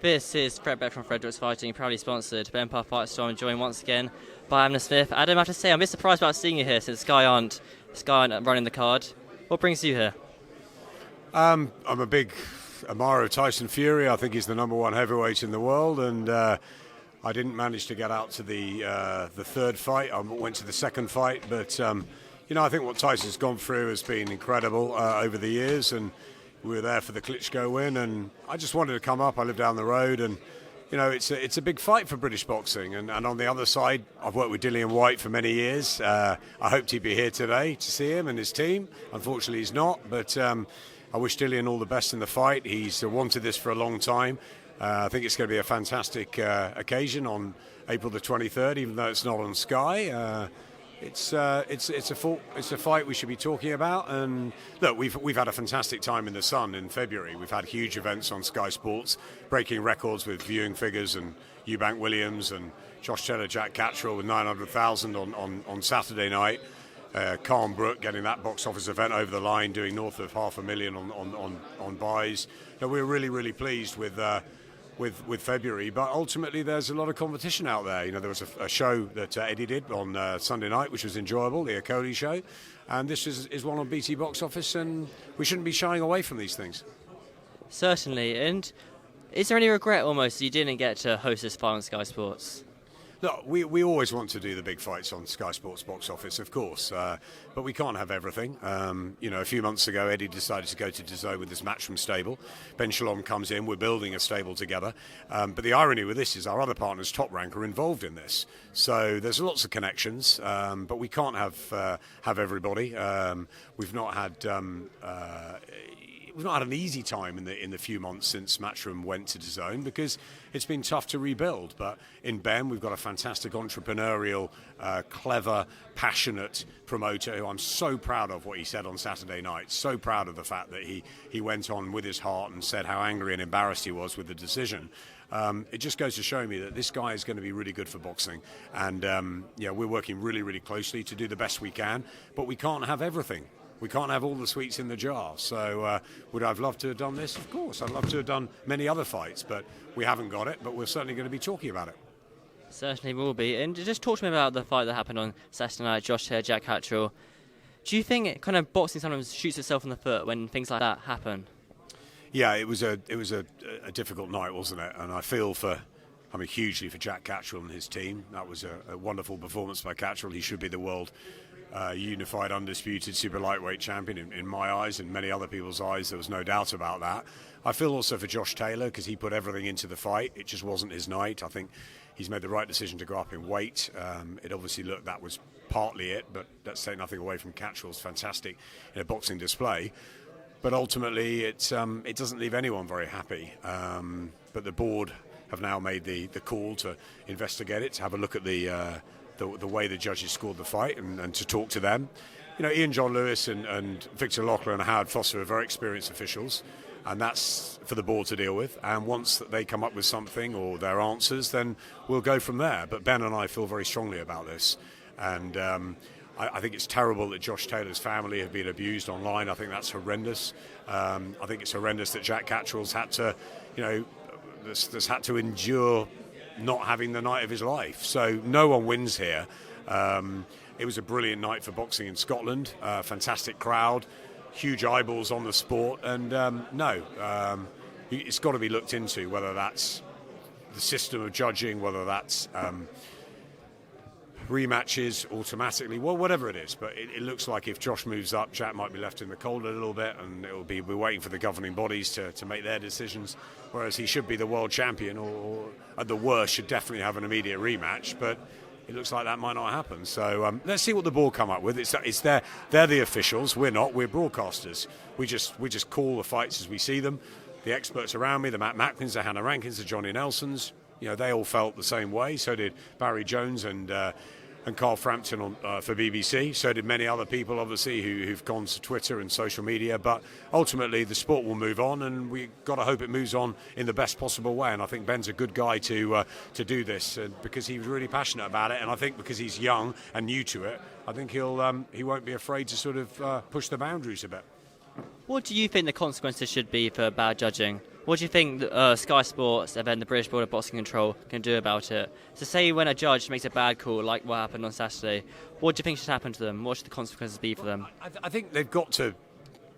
This is Fred Beck from Fred Beck Fighting, proudly sponsored by Empire Fight Storm, joined once again by Adam Smith. Adam, I have to say, I'm a bit surprised about seeing you here since Sky aren't running the card. What brings you here? I'm a big admirer of Tyson Fury. I think he's the number one heavyweight in the world, and I didn't manage to get out to the third fight. I went to the second fight, but I think what Tyson's gone through has been incredible over the years, and we were there for the Klitschko win, and I just wanted to come up. I live down the road, and it's a big fight for British boxing. And on the other side, I've worked with Dillian Whyte for many years. I hoped he'd be here today to see him and his team. Unfortunately, he's not, but I wish Dillian all the best in the fight. He's wanted this for a long time. I think it's going to be a fantastic occasion on April the 23rd, even though it's not on Sky. It's a fight we should be talking about, and look, we've had a fantastic time in the sun in February. We've had huge events on Sky Sports, breaking records with viewing figures, and Eubank Williams and Josh Taylor, Jack Catterall with 900,000 on Saturday night. Khan Brook getting that box office event over the line, doing north of 500,000 on buys. We're really pleased with February, but ultimately there's a lot of competition out there. There was a show that Eddie did on Sunday night, which was enjoyable, the Okoli show, and this is one on BT Box Office, and we shouldn't be shying away from these things. Certainly. And is there any regret almost you didn't get to host this fight on Sky Sports? Look, we always want to do the big fights on Sky Sports Box Office, of course, but we can't have everything. A few months ago, Eddie decided to go to DAZN with this Matchroom stable. Ben Shalom comes in, we're building a stable together. But the irony with this is our other partners, Top Rank, are involved in this. So there's lots of connections, but we can't have everybody. We've not had an easy time in the few months since Matchroom went to DAZN because it's been tough to rebuild. But in Ben, we've got a fantastic entrepreneurial, clever, passionate promoter who I'm so proud of what he said on Saturday night. So proud of the fact that he went on with his heart and said how angry and embarrassed he was with the decision. It just goes to show me that this guy is going to be really good for boxing. And we're working really closely to do the best we can, but we can't have everything. We can't have all the sweets in the jar. So would I have loved to have done this? Of course. I'd love to have done many other fights, but we haven't got it. But we're certainly going to be talking about it. Certainly will be. And just talk to me about the fight that happened on Saturday night, Josh Taylor, Jack Catterall. Do you think kind of boxing sometimes shoots itself in the foot when things like that happen? Yeah, it was a difficult night, wasn't it? And I feel hugely for Jack Catterall and his team. That was a wonderful performance by Catterall. He should be the world unified, undisputed super lightweight champion in my eyes and many other people's eyes. There was no doubt about that. I feel also for Josh Taylor because he put everything into the fight. It just wasn't his night. I think he's made the right decision to go up in weight. It obviously looked that was partly it, but let's take nothing away from Catterall's fantastic boxing display. But ultimately, it doesn't leave anyone very happy. But the board have now made the call to investigate it, to have a look at the way the judges scored the fight and to talk to them. Ian John Lewis and Victor Locklear and Howard Foster are very experienced officials, and that's for the board to deal with. And once they come up with something or their answers, then we'll go from there. But Ben and I feel very strongly about this. And I think it's terrible that Josh Taylor's family have been abused online. I think that's horrendous. I think it's horrendous that Jack Catterall's had to, that's had to endure not having the night of his life. So no one wins here. It was a brilliant night for boxing in Scotland. Fantastic crowd, huge eyeballs on the sport, and it's got to be looked into, whether that's the system of judging, whether that's rematches automatically, well, whatever it is. But it looks like if Josh moves up, Jack might be left in the cold a little bit, and we're waiting for the governing bodies to make their decisions, whereas he should be the world champion, or at the worst should definitely have an immediate rematch. But it looks like that might not happen. So let's see what the board come up with. They're the officials. We're not. We're broadcasters. We just call the fights as we see them. The experts around me, the Matt Macklins, the Hannah Rankins, the Johnny Nelsons, they all felt the same way. So did Barry Jones and Carl Frampton for BBC. So did many other people, obviously, who've gone to Twitter and social media. But ultimately, the sport will move on, and we've got to hope it moves on in the best possible way. And I think Ben's a good guy to do this because he was really passionate about it. And I think because he's young and new to it, I think he won't be afraid to sort of push the boundaries a bit. What do you think the consequences should be for bad judging What do you think the Sky Sports event, the British Board of Boxing Control, can do about it? So say when a judge makes a bad call, like what happened on Saturday, what do you think should happen to them? What should the consequences be for them? I think they've got to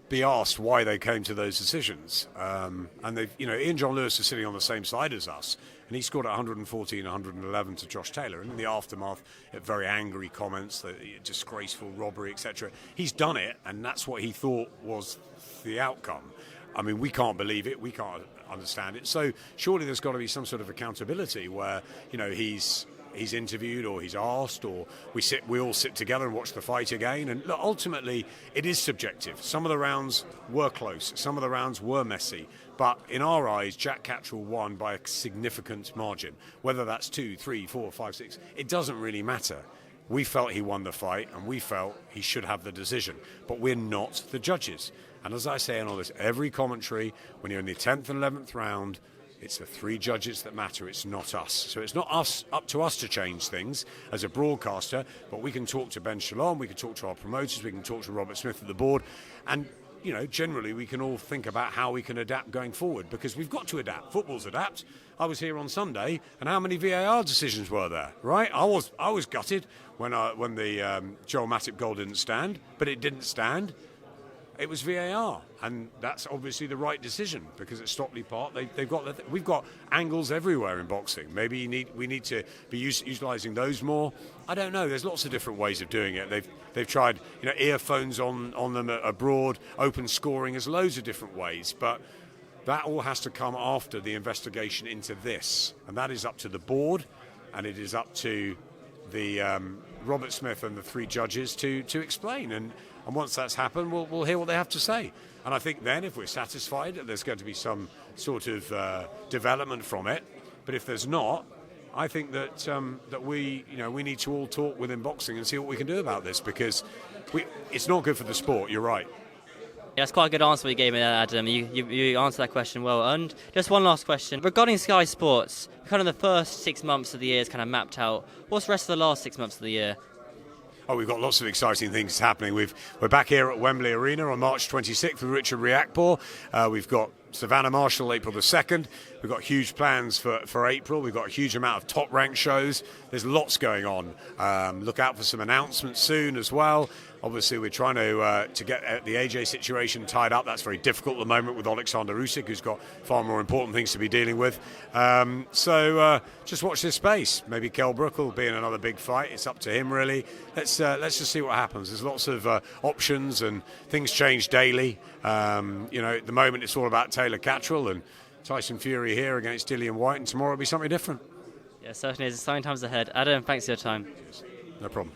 be asked why they came to those decisions. And they've, Ian John Lewis is sitting on the same side as us, and he scored 114, 111 to Josh Taylor. And in the aftermath, very angry comments, disgraceful robbery, etc. He's done it, and that's what he thought was the outcome. I mean, we can't believe it. We can't understand it. So surely there's got to be some sort of accountability where, he's interviewed or he's asked, or we all sit together and watch the fight again. And look, ultimately, it is subjective. Some of the rounds were close. Some of the rounds were messy. But in our eyes, Jack Catterall won by a significant margin. Whether that's 2, 3, 4, 5, 6, it doesn't really matter. We felt he won the fight, and we felt he should have the decision. But we're not the judges. And as I say in all this, every commentary, when you're in the 10th and 11th round, it's the 3 judges that matter. It's not us. So it's not up to us to change things as a broadcaster, but we can talk to Ben Shalom, we can talk to our promoters, we can talk to Robert Smith at the board, and generally we can all think about how we can adapt going forward, because we've got to adapt. Football's adapt. I was here on Sunday, and how many VAR decisions were there? Right? I was gutted when the Joel Matip goal didn't stand, but it didn't stand. It was VAR, and that's obviously the right decision, because at Stockley Park we've got angles everywhere in boxing. Maybe we need to be utilising those more. I don't know. There's lots of different ways of doing it. They've tried earphones on them abroad, open scoring. There's loads of different ways, but that all has to come after the investigation into this, and that is up to the board, and it is up to the Robert Smith and the 3 judges to explain. And once that's happened, we'll hear what they have to say. And I think then, if we're satisfied, there's going to be some sort of development from it. But if there's not, I think that we need to all talk within boxing and see what we can do about this, because it's not good for the sport. You're right. Yeah, that's quite a good answer you gave me there, Adam. You answered that question well. And just one last question. Regarding Sky Sports, kind of the first 6 months of the year is kind of mapped out. What's the rest of the last 6 months of the year? Oh, we've got lots of exciting things happening. We're back here at Wembley Arena on March 26th with Richard Riakporhe. We've got Savannah Marshall April the 2nd. We've got huge plans for April. We've got a huge amount of top-ranked shows. There's lots going on. Look out for some announcements soon as well. Obviously, we're trying to get the AJ situation tied up. That's very difficult at the moment with Alexander Usyk, who's got far more important things to be dealing with. So just watch this space. Maybe Kell Brook will be in another big fight. It's up to him, really. Let's just see what happens. There's lots of options, and things change daily. At the moment, it's all about Taylor Catterall and Tyson Fury here against Dillian Whyte, and tomorrow will be something different. Yeah, certainly is. Exciting times ahead. Adam, thanks for your time. No problem.